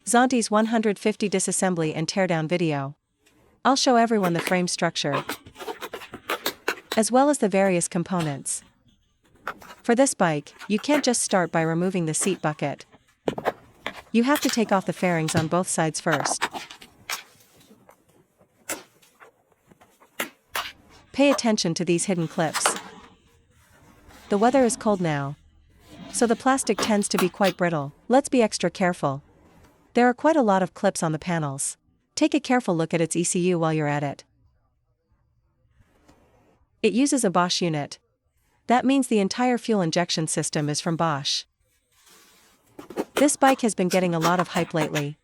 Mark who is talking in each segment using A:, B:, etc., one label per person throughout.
A: Zontes 150 disassembly and teardown video. I'll show everyone the frame structure, as well as the various components. For this bike, you can't just start by removing the seat bucket. You have to take off the fairings on both sides first. Pay attention to these hidden clips. The weather is cold now, so the plastic tends to be quite brittle. Let's be extra careful. There are quite a lot of clips on the panels. Take a careful look at its ECU while you're at it. It uses a Bosch unit. That means the entire fuel injection system is from Bosch. This bike has been getting a lot of hype lately,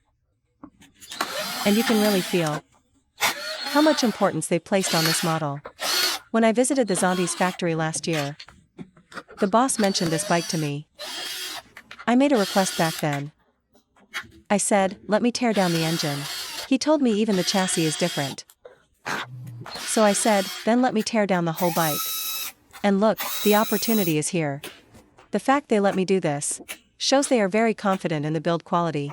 A: and you can really feel how much importance they placed on this model. When I visited the Zontes factory last year, the boss mentioned this bike to me. I made a request back then. I said, let me tear down the engine. He told me even the chassis is different. So I said, then let me tear down the whole bike. And look, the opportunity is here. The fact they let me do this shows they are very confident in the build quality.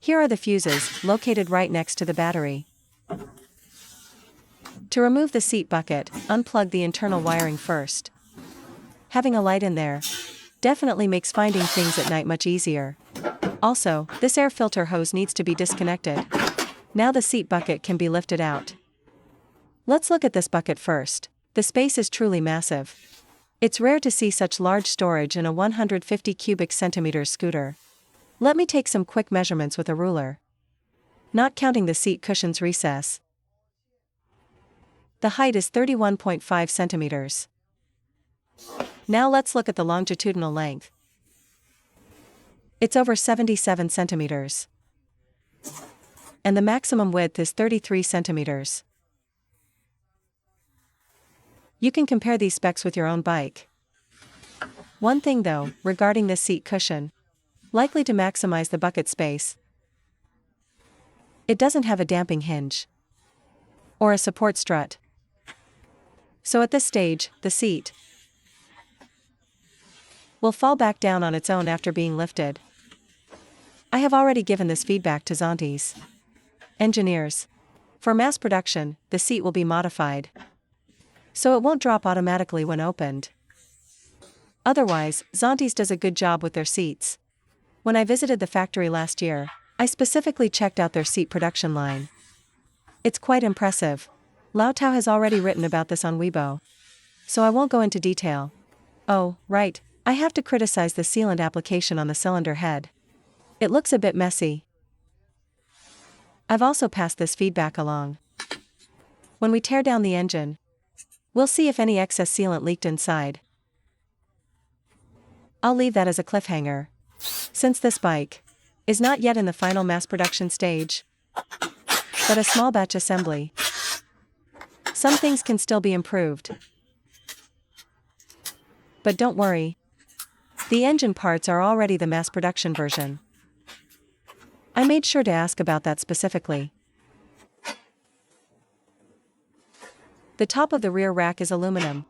A: Here are the fuses, located right next to the battery. To remove the seat bucket, unplug the internal wiring first. Having a light in there definitely makes finding things at night much easier. Also, this air filter hose needs to be disconnected. Now the seat bucket can be lifted out. Let's look at this bucket first. The space is truly massive. It's rare to see such large storage in a 150 cubic centimeters scooter. Let me take some quick measurements with a ruler. Not counting the seat cushion's recess. The height is 31.5 centimeters. Now let's look at the longitudinal length. It's over 77 centimeters. And the maximum width is 33 centimeters. You can compare these specs with your own bike. One thing though, regarding this seat cushion, likely to maximize the bucket space, it doesn't have a damping hinge or a support strut. So at this stage, the seat will fall back down on its own after being lifted. I have already given this feedback to Zontes engineers. For mass production, the seat will be modified, so it won't drop automatically when opened. Otherwise, Zontes does a good job with their seats. When I visited the factory last year, I specifically checked out their seat production line. It's quite impressive. Lao Tao has already written about this on Weibo, so I won't go into detail. Oh, right, I have to criticize the sealant application on the cylinder head. It looks a bit messy. I've also passed this feedback along. When we tear down the engine, we'll see if any excess sealant leaked inside. I'll leave that as a cliffhanger, since this bike is not yet in the final mass production stage, but a small batch assembly. Some things can still be improved. But don't worry, the engine parts are already the mass production version. I made sure to ask about that specifically. The top of the rear rack is aluminum,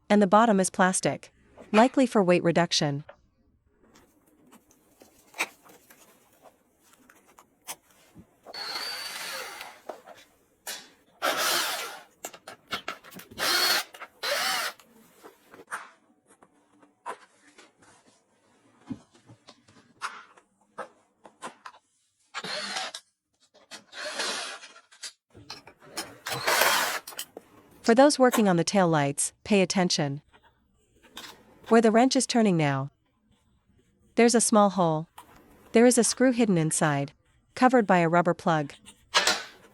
A: and the bottom is plastic, likely for weight reduction. For those working on the tail lights, pay attention. Where the wrench is turning now, there's a small hole. There is a screw hidden inside, covered by a rubber plug.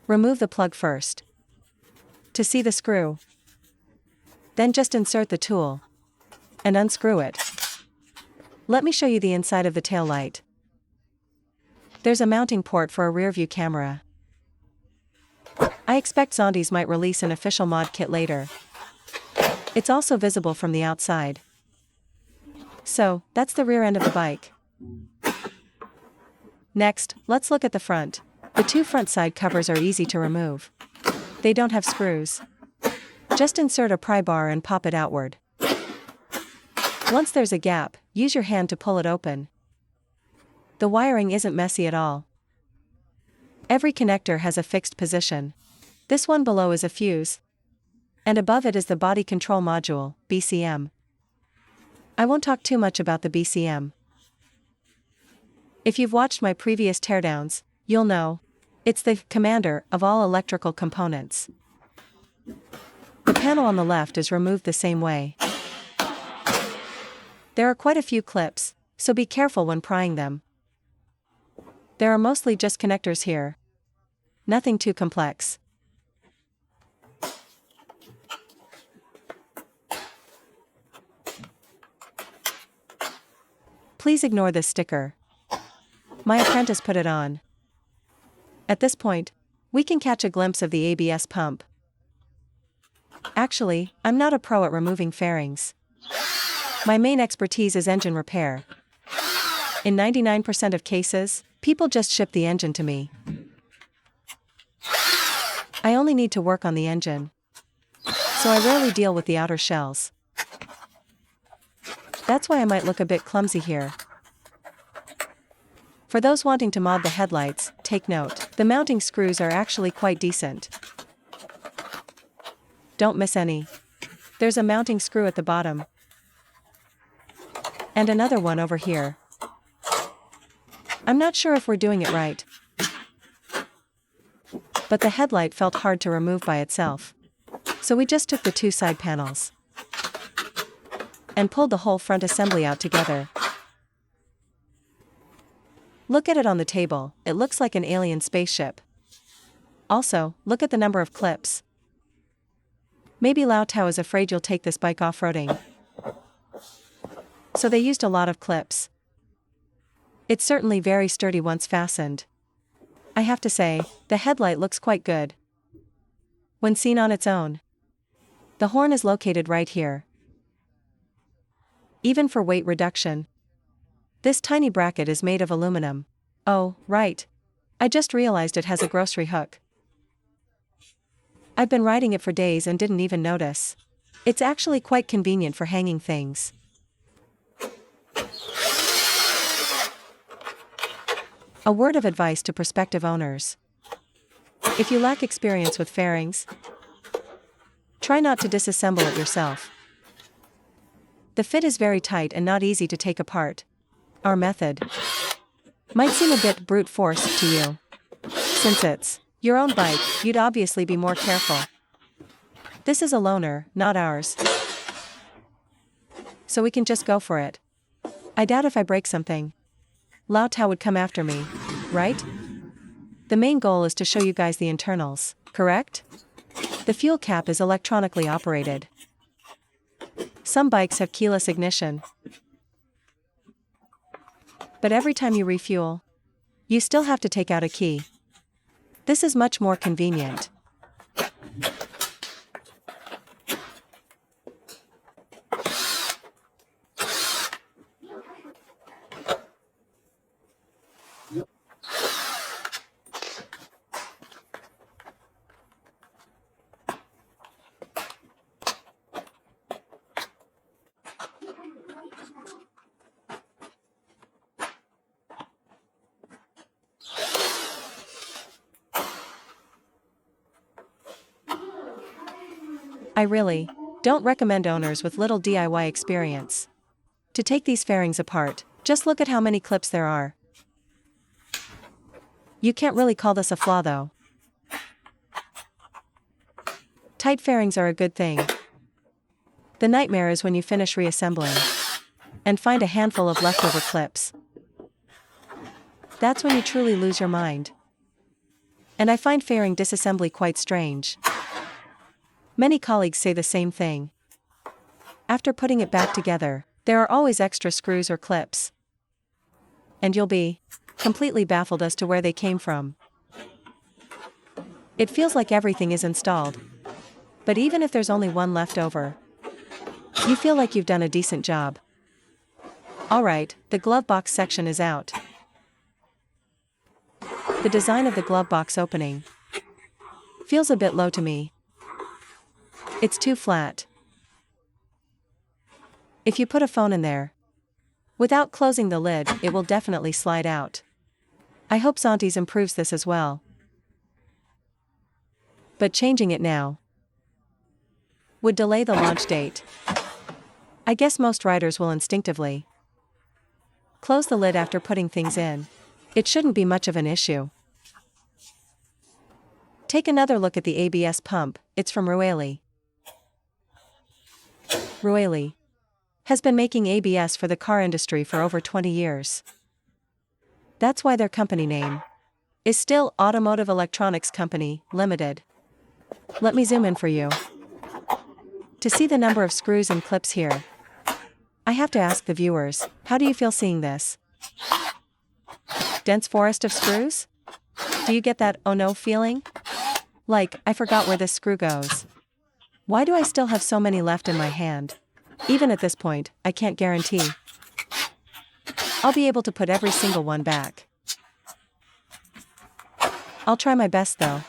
A: Remove the plug first to see the screw. Then just insert the tool and unscrew it. Let me show you the inside of the tail light. There's a mounting port for a rear view camera. I expect Zontes might release an official mod kit later. It's also visible from the outside. So, that's the rear end of the bike. Next, let's look at the front. The two front side covers are easy to remove. They don't have screws. Just insert a pry bar and pop it outward. Once there's a gap, use your hand to pull it open. The wiring isn't messy at all. Every connector has a fixed position. This one below is a fuse. And above it is the body control module, BCM. I won't talk too much about the BCM. If you've watched my previous teardowns, you'll know. It's the commander of all electrical components. The panel on the left is removed the same way. There are quite a few clips, so be careful when prying them. There are mostly just connectors here. Nothing too complex. Please ignore this sticker. My apprentice put it on. At this point, we can catch a glimpse of the ABS pump. Actually, I'm not a pro at removing fairings. My main expertise is engine repair. In 99% of cases, people just ship the engine to me. I only need to work on the engine, so I rarely deal with the outer shells. That's why I might look a bit clumsy here. For those wanting to mod the headlights, take note, the mounting screws are actually quite decent. Don't miss any. There's a mounting screw at the bottom. And another one over here. I'm not sure if we're doing it right. But the headlight felt hard to remove by itself. So we just took the two side panels and pulled the whole front assembly out together. Look at it on the table, it looks like an alien spaceship. Also, look at the number of clips. Maybe Lao Tao is afraid you'll take this bike off-roading. So they used a lot of clips. It's certainly very sturdy once fastened. I have to say, the headlight looks quite good when seen on its own. The horn is located right here. Even for weight reduction. This tiny bracket is made of aluminum. Oh, right. I just realized it has a grocery hook. I've been riding it for days and didn't even notice. It's actually quite convenient for hanging things. A word of advice to prospective owners. If you lack experience with fairings, try not to disassemble it yourself. The fit is very tight and not easy to take apart. Our method might seem a bit brute force to you. Since it's your own bike, you'd obviously be more careful. This is a loaner, not ours. So we can just go for it. I doubt if I break something, Lao Tao would come after me, right? The main goal is to show you guys the internals, correct? The fuel cap is electronically operated. Some bikes have keyless ignition. But every time you refuel, you still have to take out a key. This is much more convenient. I really don't recommend owners with little DIY experience to take these fairings apart. Just look at how many clips there are. You can't really call this a flaw though. Tight fairings are a good thing. The nightmare is when you finish reassembling and find a handful of leftover clips. That's when you truly lose your mind. And I find fairing disassembly quite strange. Many colleagues say the same thing. After putting it back together, there are always extra screws or clips. And you'll be completely baffled as to where they came from. It feels like everything is installed. But even if there's only one left over, you feel like you've done a decent job. Alright, the glove box section is out. The design of the glove box opening feels a bit low to me. It's too flat. If you put a phone in there, without closing the lid, it will definitely slide out. I hope Zontes improves this as well. But changing it now would delay the launch date. I guess most riders will instinctively close the lid after putting things in. It shouldn't be much of an issue. Take another look at the ABS pump, it's from Roulei. Roulei has been making ABS for the car industry for over 20 years. That's why their company name is still Automotive Electronics Company, Limited. Let me zoom in for you to see the number of screws and clips here. I have to ask the viewers, how do you feel seeing this? Dense forest of screws? Do you get that oh no feeling? Like, I forgot where this screw goes. Why do I still have so many left in my hand? Even at this point, I can't guarantee I'll be able to put every single one back. I'll try my best though.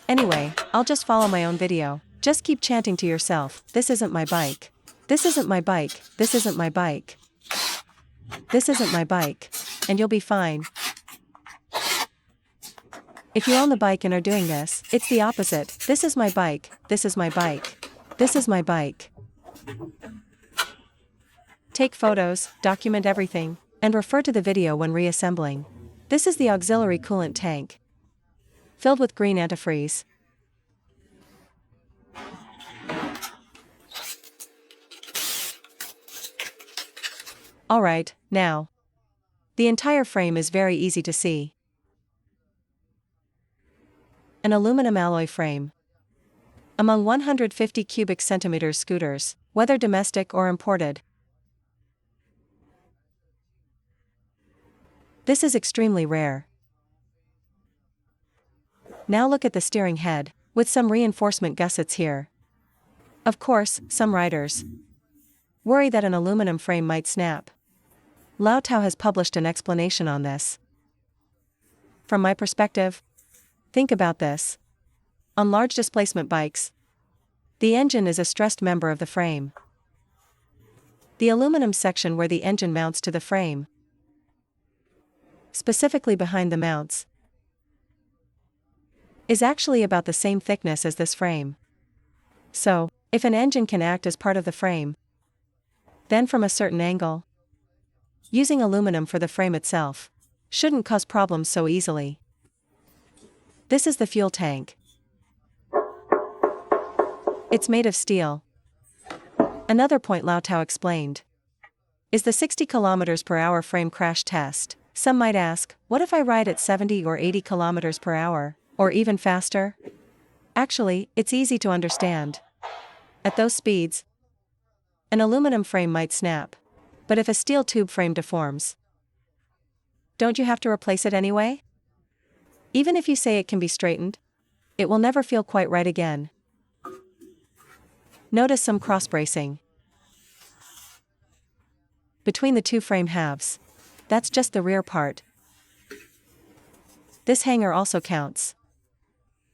A: Anyway, I'll just follow my own video. Just keep chanting to yourself, this isn't my bike. This isn't my bike, this isn't my bike. This isn't my bike. And you'll be fine. If you own the bike and are doing this, it's the opposite. This is my bike, this is my bike. This is my bike. Take photos, document everything, and refer to the video when reassembling. This is the auxiliary coolant tank, filled with green antifreeze. Alright, now. The entire frame is very easy to see. An aluminum alloy frame. Among 150 cubic centimeters scooters, whether domestic or imported. This is extremely rare. Now look at the steering head, with some reinforcement gussets here. Of course, some riders worry that an aluminum frame might snap. Lautau has published an explanation on this. From my perspective, think about this. On large displacement bikes, the engine is a stressed member of the frame. The aluminum section where the engine mounts to the frame, specifically behind the mounts, is actually about the same thickness as this frame. So, if an engine can act as part of the frame, then from a certain angle, using aluminum for the frame itself shouldn't cause problems so easily. This is the fuel tank. It's made of steel. Another point Lautau explained is the 60 km/h frame crash test. Some might ask, what if I ride at 70 or 80 km/h, or even faster? Actually, it's easy to understand. At those speeds, an aluminum frame might snap. But if a steel tube frame deforms, don't you have to replace it anyway? Even if you say it can be straightened, it will never feel quite right again. Notice some cross-bracing between the two frame halves. That's just the rear part. This hanger also counts.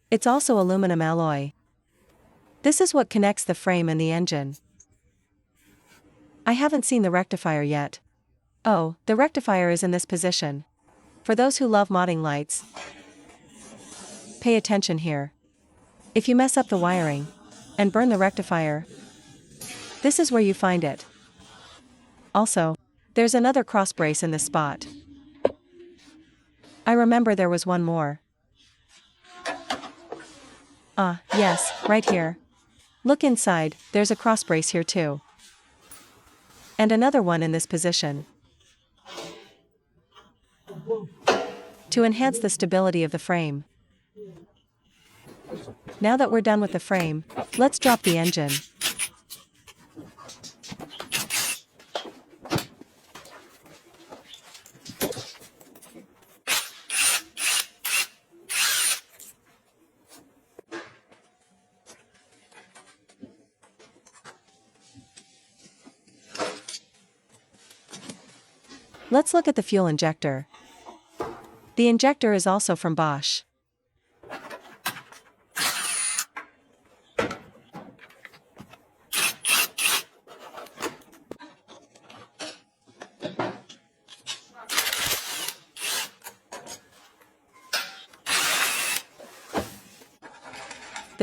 A: It's also aluminum alloy. This is what connects the frame and the engine. I haven't seen the rectifier yet. Oh, the rectifier is in this position. For those who love modding lights, pay attention here. If you mess up the wiring and burn the rectifier, this is where you find it. Also, there's another cross brace in this spot. I remember there was one more. Ah, yes, right here. Look inside, there's a cross brace here too. And another one in this position. To enhance the stability of the frame. Now that we're done with the frame, let's drop the engine. Let's look at the fuel injector. The injector is also from Bosch.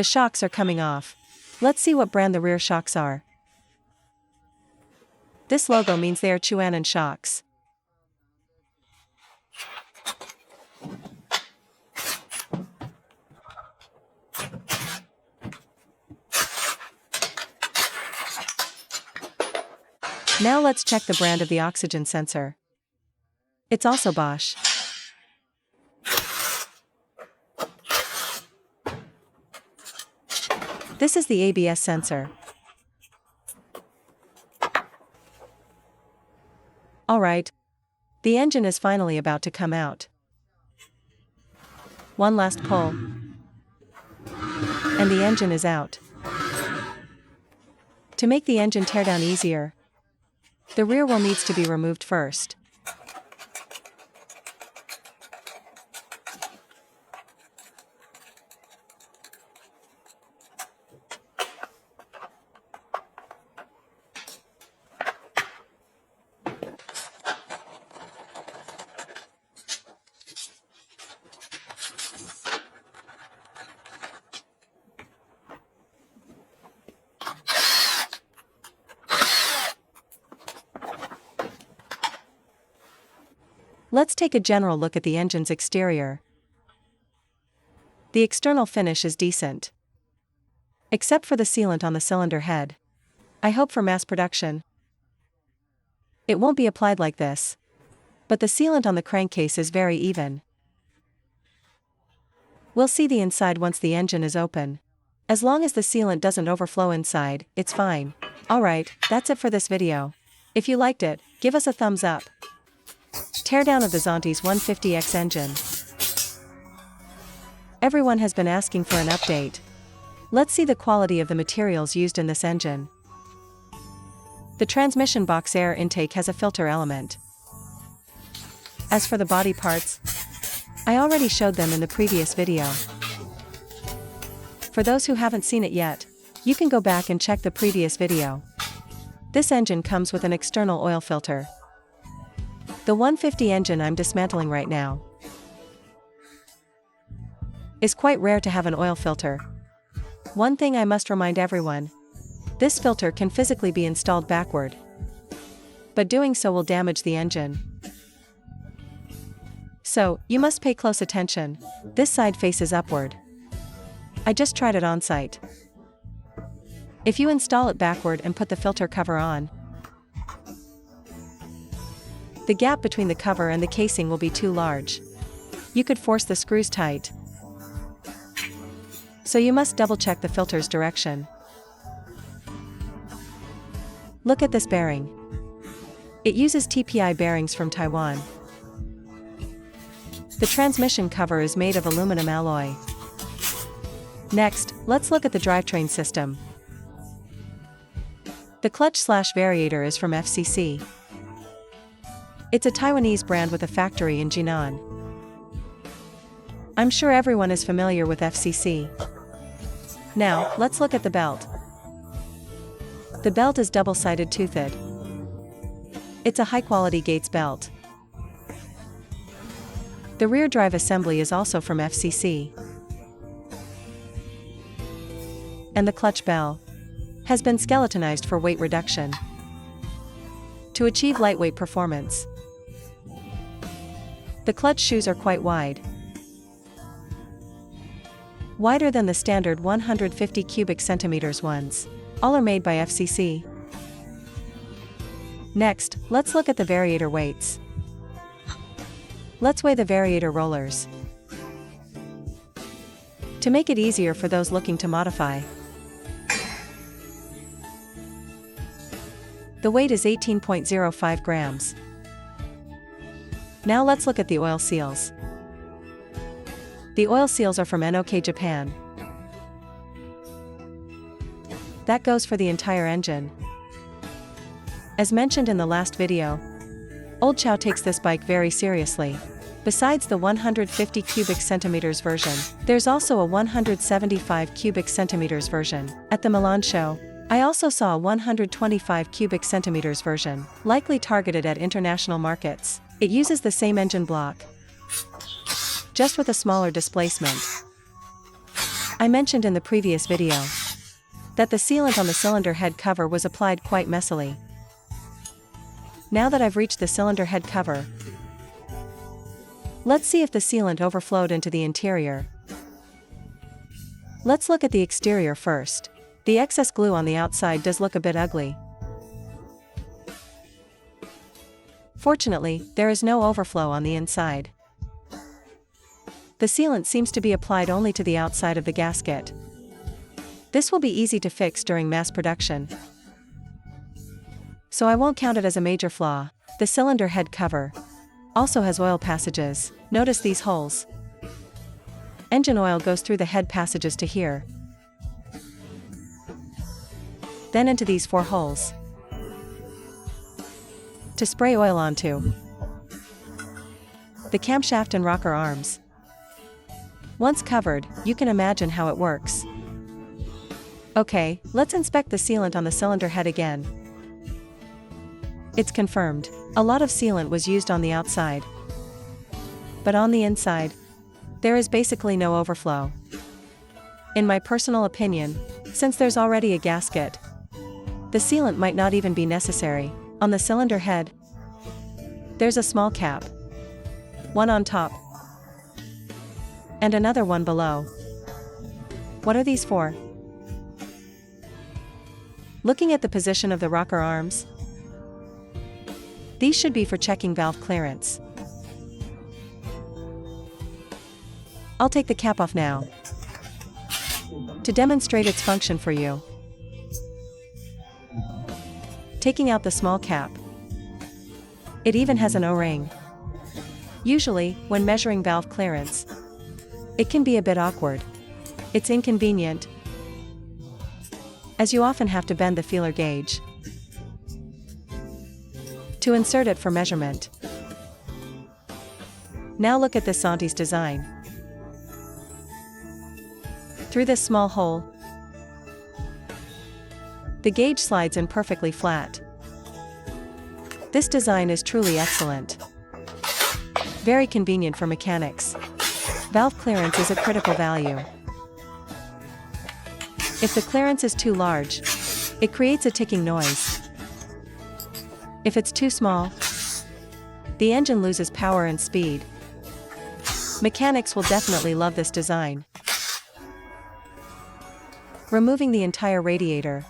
A: The shocks are coming off. Let's see what brand the rear shocks are. This logo means they are Chuanan shocks. Now let's check the brand of the oxygen sensor. It's also Bosch. This is the ABS sensor. Alright. The engine is finally about to come out. One last pull. And the engine is out. To make the engine teardown easier, the rear wheel needs to be removed first. Let's take a general look at the engine's exterior. The external finish is decent, except for the sealant on the cylinder head. I hope for mass production it won't be applied like this, but the sealant on the crankcase is very even. We'll see the inside once the engine is open. As long as the sealant doesn't overflow inside, it's fine. Alright, that's it for this video. If you liked it, give us a thumbs up. Teardown of the Zontes 150X engine. Everyone has been asking for an update. Let's see the quality of the materials used in this engine. The transmission box air intake has a filter element. As for the body parts, I already showed them in the previous video. For those who haven't seen it yet, you can go back and check the previous video. This engine comes with an external oil filter. The 150 engine I'm dismantling right now is quite rare to have an oil filter. One thing I must remind everyone: this filter can physically be installed backward, but doing so will damage the engine. So, you must pay close attention. This side faces upward. I just tried it on site. If you install it backward and put the filter cover on, the gap between the cover and the casing will be too large. You could force the screws tight. So you must double check the filter's direction. Look at this bearing. It uses TPI bearings from Taiwan. The transmission cover is made of aluminum alloy. Next, let's look at the drivetrain system. The clutch/variator is from FCC. It's a Taiwanese brand with a factory in Jinan. I'm sure everyone is familiar with FCC. Now, let's look at the belt. The belt is double-sided toothed. It's a high-quality Gates belt. The rear drive assembly is also from FCC. And the clutch bell has been skeletonized for weight reduction to achieve lightweight performance. The clutch shoes are quite wide. Wider than the standard 150 cubic centimeters ones. All are made by FCC. Next, let's look at the Variator weights. Let's weigh the Variator rollers. To make it easier for those looking to modify, the weight is 18.05 grams. Now let's look at the oil seals. The oil seals are from NOK Japan. That goes for the entire engine. As mentioned in the last video, Old Chow takes this bike very seriously. Besides the 150 cubic centimeters version, there's also a 175 cubic centimeters version. At the Milan show, I also saw a 125 cubic centimeters version, likely targeted at international markets. It uses the same engine block, just with a smaller displacement. I mentioned in the previous video that the sealant on the cylinder head cover was applied quite messily. Now that I've reached the cylinder head cover, let's see if the sealant overflowed into the interior. Let's look at the exterior first. The excess glue on the outside does look a bit ugly. Fortunately, there is no overflow on the inside. The sealant seems to be applied only to the outside of the gasket. This will be easy to fix during mass production, so I won't count it as a major flaw. The cylinder head cover also has oil passages. Notice these holes. Engine oil goes through the head passages to here, then into these 4 holes to spray oil onto the camshaft and rocker arms. Once covered, you can imagine how it works. Okay, let's inspect the sealant on the cylinder head again. It's confirmed. A lot of sealant was used on the outside, but on the inside, there is basically no overflow. In my personal opinion, since there's already a gasket, the sealant might not even be necessary. On the cylinder head, there's a small cap, one on top, and another one below. What are these for? Looking at the position of the rocker arms, these should be for checking valve clearance. I'll take the cap off now to demonstrate its function for you. Taking out the small cap, it even has an O-ring. Usually, when measuring valve clearance, it can be a bit awkward. It's inconvenient, as you often have to bend the feeler gauge to insert it for measurement. Now look at this Zontes design. Through this small hole, the gauge slides in perfectly flat. This design is truly excellent. Very convenient for mechanics. Valve clearance is a critical value. If the clearance is too large, it creates a ticking noise. If it's too small, the engine loses power and speed. Mechanics will definitely love this design. Removing the entire radiator.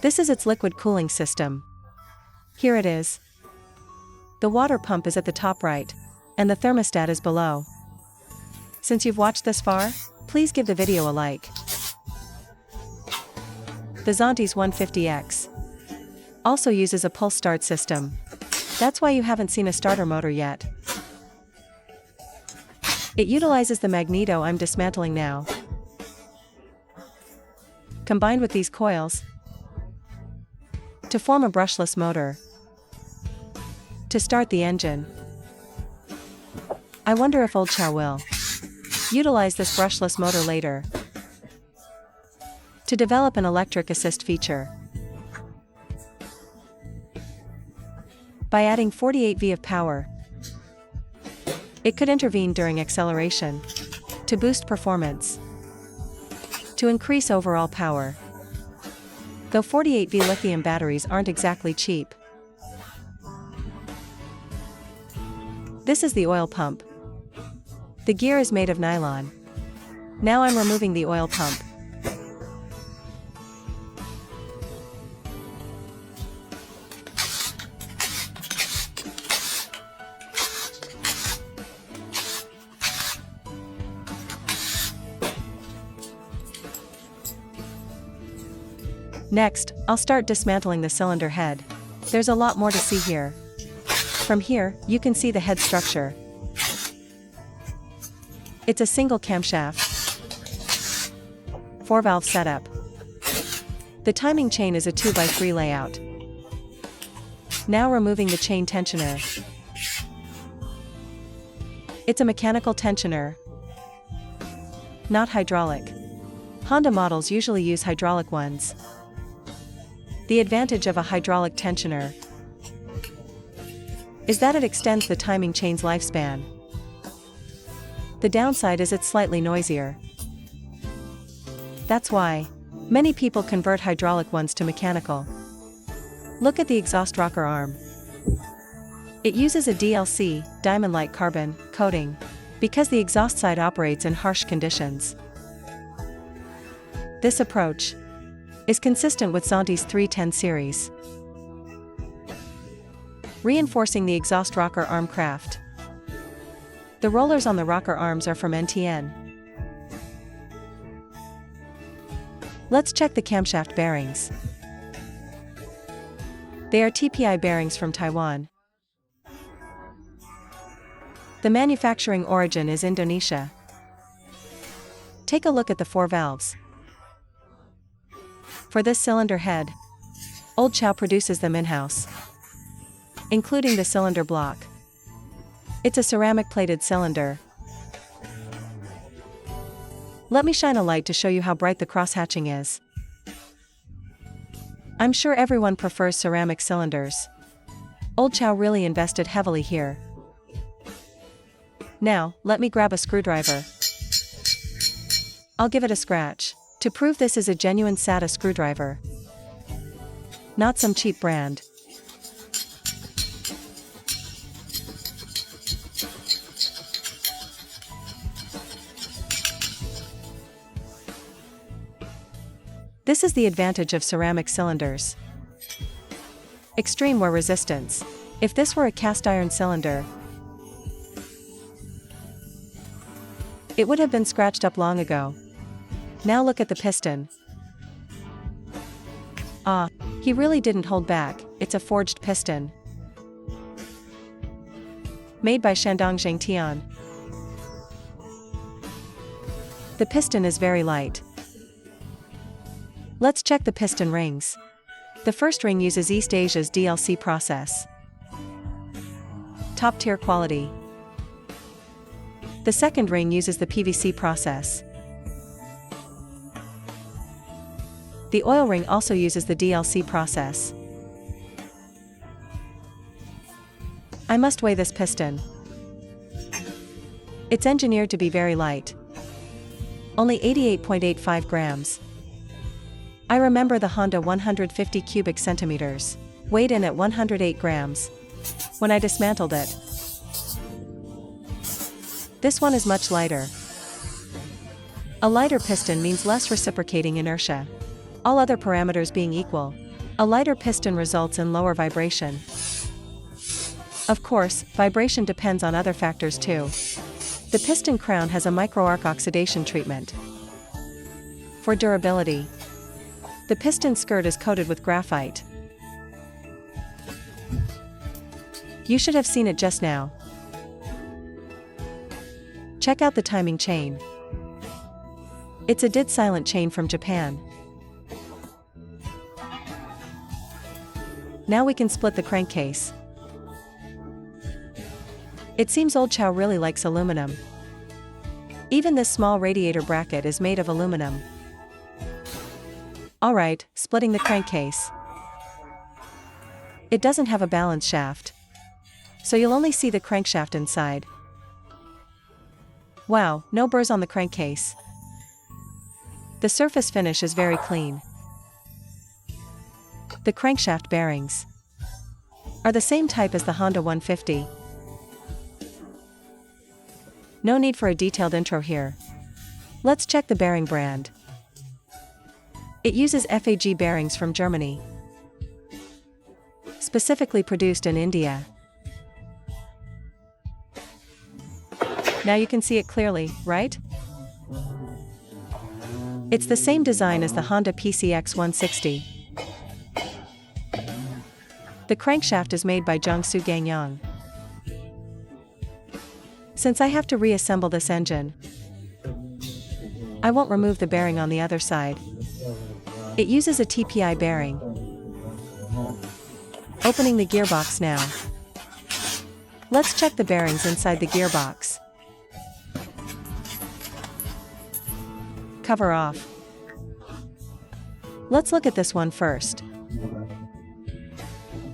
A: This is its liquid cooling system. Here it is. The water pump is at the top right, and the thermostat is below. Since you've watched this far, please give the video a like. The Zontes 150X also uses a pulse start system. That's why you haven't seen a starter motor yet. It utilizes the Magneto I'm dismantling now, combined with these coils, to form a brushless motor to start the engine. I wonder if Old Chow will utilize this brushless motor later to develop an electric assist feature. By adding 48 V of power, it could intervene during acceleration to boost performance, to increase overall power. Though 48 V lithium batteries aren't exactly cheap. This is the oil pump. The gear is made of nylon. Now I'm removing the oil pump. Next, I'll start dismantling the cylinder head. There's a lot more to see here. From here, you can see the head structure. It's a single camshaft, 4-valve setup. The timing chain is a 2x3 layout. Now removing the chain tensioner. It's a mechanical tensioner, not hydraulic. Honda models usually use hydraulic ones. The advantage of a hydraulic tensioner is that it extends the timing chain's lifespan. The downside is it's slightly noisier. That's why many people convert hydraulic ones to mechanical. Look at the exhaust rocker arm. It uses a DLC, diamond-like carbon, coating, because the exhaust side operates in harsh conditions. This approach is consistent with Zontes 310 series. Reinforcing the exhaust rocker arm craft. The rollers on the rocker arms are from NTN. Let's check the camshaft bearings. They are TPI bearings from Taiwan. The manufacturing origin is Indonesia. Take a look at the 4 valves. For this cylinder head, Old Chow produces them in-house, including the cylinder block. It's a ceramic-plated cylinder. Let me shine a light to show you how bright the cross-hatching is. I'm sure everyone prefers ceramic cylinders. Old Chow really invested heavily here. Now, let me grab a screwdriver. I'll give it a scratch, to prove this is a genuine SATA screwdriver. Not some cheap brand. This is the advantage of ceramic cylinders. Extreme wear resistance. If this were a cast iron cylinder, it would have been scratched up long ago. Now look at the piston. Ah, he really didn't hold back, it's a forged piston. Made by Shandong Zhengtian. The piston is very light. Let's check the piston rings. The first ring uses East Asia's DLC process. Top tier quality. The second ring uses the PVC process. The oil ring also uses the DLC process. I must weigh this piston. It's engineered to be very light. Only 88.85 grams. I remember the Honda 150 cubic centimeters weighed in at 108 grams when I dismantled it. This one is much lighter. A lighter piston means less reciprocating inertia. All other parameters being equal, a lighter piston results in lower vibration. Of course, vibration depends on other factors too. The piston crown has a micro-arc oxidation treatment. For durability, the piston skirt is coated with graphite. You should have seen it just now. Check out the timing chain. It's a did silent chain from Japan. Now we can split the crankcase. It seems Old Chow really likes aluminum. Even this small radiator bracket is made of aluminum. Alright, splitting the crankcase. It doesn't have a balance shaft, so you'll only see the crankshaft inside. Wow, no burrs on the crankcase. The surface finish is very clean. The crankshaft bearings are the same type as the Honda 150. No need for a detailed intro here. Let's check the bearing brand. It uses FAG bearings from Germany, specifically produced in India. Now you can see it clearly, right? It's the same design as the Honda PCX 160. The crankshaft is made by Jiangsu Gangyang. Since I have to reassemble this engine, I won't remove the bearing on the other side. It uses a TPI bearing. Opening the gearbox now. Let's check the bearings inside the gearbox. Cover off. Let's look at this one first.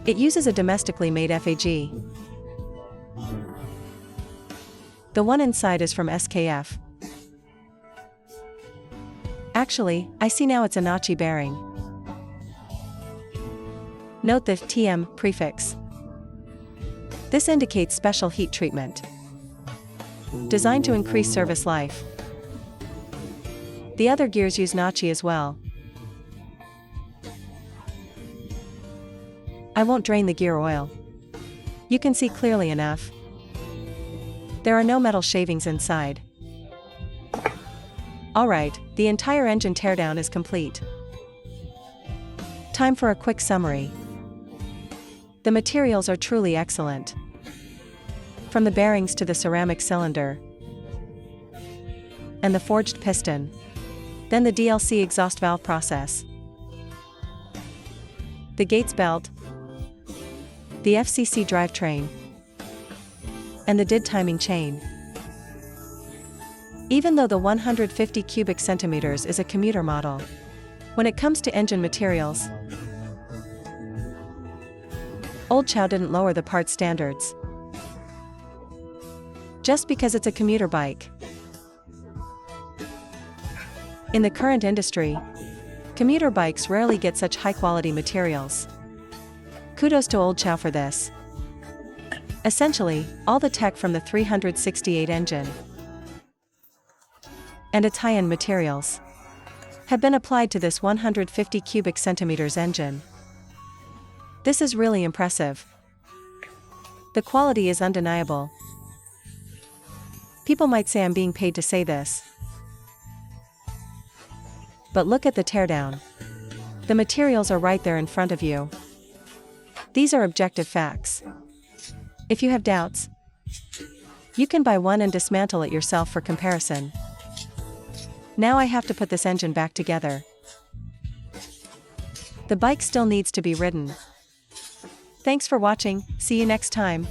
A: It uses a domestically made FAG. The one inside is from SKF. Actually, I see now it's a Nachi bearing. Note the TM prefix. This indicates special heat treatment, designed to increase service life. The other gears use Nachi as well. I won't drain the gear oil. You can see clearly enough. There are no metal shavings inside. Alright, the entire engine teardown is complete. Time for a quick summary. The materials are truly excellent. From the bearings to the ceramic cylinder, and the forged piston, then the DLC exhaust valve process, the Gates belt, the FCC drivetrain, and the DID timing chain. Even though the 150 cubic centimeters is a commuter model, when it comes to engine materials, Old Chow didn't lower the parts standards just because it's a commuter bike. In the current industry, commuter bikes rarely get such high-quality materials. Kudos to Old Chow for this. Essentially, all the tech from the 368 engine and its high-end materials have been applied to this 150 cubic centimeters engine. This is really impressive. The quality is undeniable. People might say I'm being paid to say this, but look at the teardown. The materials are right there in front of you. These are objective facts. If you have doubts, you can buy one and dismantle it yourself for comparison. Now I have to put this engine back together. The bike still needs to be ridden. Thanks for watching, see you next time.